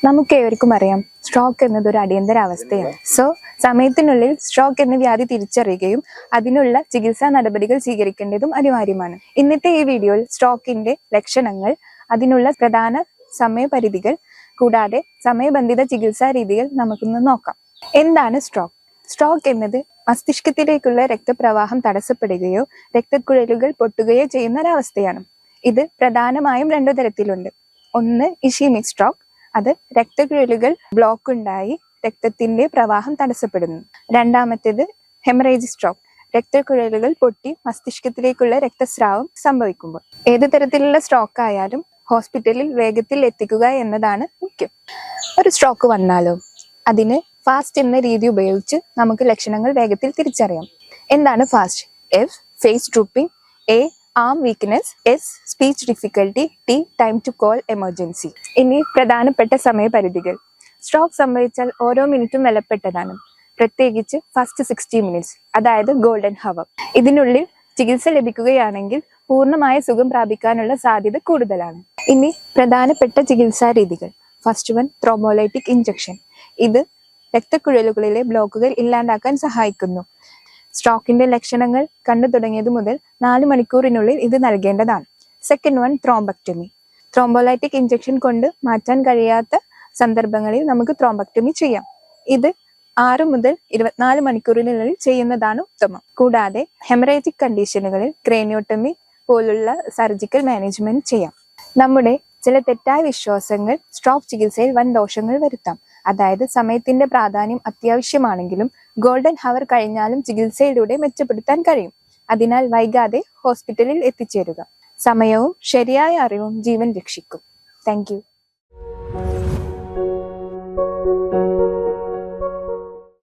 നമുക്കേവർക്കും അറിയാം സ്ട്രോക്ക് എന്നത് ഒരു അടിയന്തരാവസ്ഥയാണ്. സമയത്തിനുള്ളിൽ സ്ട്രോക്ക് എന്ന വ്യാധി തിരിച്ചറിയുകയും അതിനുള്ള ചികിത്സാ നടപടികൾ സ്വീകരിക്കേണ്ടതും അനിവാര്യമാണ്. ഇന്നത്തെ ഈ വീഡിയോയിൽ സ്ട്രോക്കിന്റെ ലക്ഷണങ്ങൾ, അതിനുള്ള പ്രധാന സമയപരിധികൾ കൂടാതെ സമയബന്ധിത ചികിത്സാ രീതികൾ നമുക്കൊന്ന് നോക്കാം. എന്താണ് സ്ട്രോക്ക്? സ്ട്രോക്ക് എന്നത് മസ്തിഷ്കത്തിലേക്കുള്ള രക്തപ്രവാഹം തടസ്സപ്പെടുകയോ രക്തക്കുഴലുകൾ പൊട്ടുകയോ ചെയ്യുന്ന ഒരവസ്ഥയാണ്. ഇത് പ്രധാനമായും രണ്ടു തരത്തിലുണ്ട്. ഒന്ന് ഇഷീമിക് സ്ട്രോക്ക്, അത് രക്തക്കുഴലുകൾ ബ്ലോക്ക് ഉണ്ടായി രക്തത്തിന്റെ പ്രവാഹം തടസ്സപ്പെടുന്നു. രണ്ടാമത്തേത് ഹെമറേജിക് സ്ട്രോക്ക്, രക്തക്കുഴലുകൾ പൊട്ടി മസ്തിഷ്കത്തിലേക്കുള്ള രക്തസ്രാവം സംഭവിക്കുമ്പോൾ. ഏത് തരത്തിലുള്ള സ്ട്രോക്ക് ആയാലും ഹോസ്പിറ്റലിൽ വേഗത്തിൽ എത്തിക്കുക എന്നതാണ് മുഖ്യം. ഒരു സ്ട്രോക്ക് വന്നാലോ അതിന് ഫാസ്റ്റ് എന്ന രീതി ഉപയോഗിച്ച് നമുക്ക് ലക്ഷണങ്ങൾ വേഗത്തിൽ തിരിച്ചറിയാം. എന്താണ് FAST? F face drooping, A arm weakness, S speech difficulty, T time to call emergency. ഇനി പ്രധാനപ്പെട്ട സമയപരിധികൾ. സ്ട്രോക്ക് സംഭവിച്ചാൽ ഓരോ മിനിറ്റും വിലപ്പെട്ടതാണ്, പ്രത്യേകിച്ച് ഫസ്റ്റ് 60 മിനിറ്റ്സ്, അതായത് ഗോൾഡൻ ഹവർ. ഇതിനുള്ളിൽ ചികിത്സ ലഭിക്കുകയാണെങ്കിൽ പൂർണ്ണമായ സുഖം പ്രാപിക്കാനുള്ള സാധ്യത കൂടുതലാണ്. ഇനി പ്രധാനപ്പെട്ട ചികിത്സാ രീതികൾ. First one, thrombolytic injection. ഇത് രക്തക്കുഴലുകളിലെ ബ്ലോക്കുകൾ ഇല്ലാണ്ടാക്കാൻ സഹായിക്കുന്നു. സ്ട്രോക്കിന്റെ ലക്ഷണങ്ങൾ കണ്ടു തുടങ്ങിയത് മുതൽ 4 മണിക്കൂറിനുള്ളിൽ ഇത് നൽകേണ്ടതാണ്. Second one, thrombectomy. Thrombolytic injection കൊണ്ട് മാറ്റാൻ കഴിയാത്ത സന്ദർഭങ്ങളിൽ നമുക്ക് ത്രോംബക്ടമി ചെയ്യാം. ഇത് 6 മുതൽ 24 മണിക്കൂറിനുള്ളിൽ ചെയ്യുന്നതാണ് ഉത്തമം. കൂടാതെ ഹെമറേജിക് കണ്ടീഷനുകളിൽ ക്രേനിയോട്ടമി പോലുള്ള സർജിക്കൽ മാനേജ്മെന്റ് ചെയ്യാം. നമ്മുടെ ചില തെറ്റായ വിശ്വാസങ്ങൾ സ്ട്രോക്ക് ചികിത്സയിൽ വൻ ദോഷങ്ങൾ വരുത്താം. അതായത് സമയത്തിന്റെ പ്രാധാന്യം അത്യാവശ്യമാണെങ്കിലും ഗോൾഡൻ ഹവർ കഴിഞ്ഞാലും ചികിത്സയിലൂടെ മെച്ചപ്പെടുത്താൻ കഴിയും. അതിനാൽ വൈകാതെ ഹോസ്പിറ്റലിൽ എത്തിച്ചേരുക. സമയവും ശരിയായ അറിവും ജീവൻ രക്ഷിക്കും. Thank you.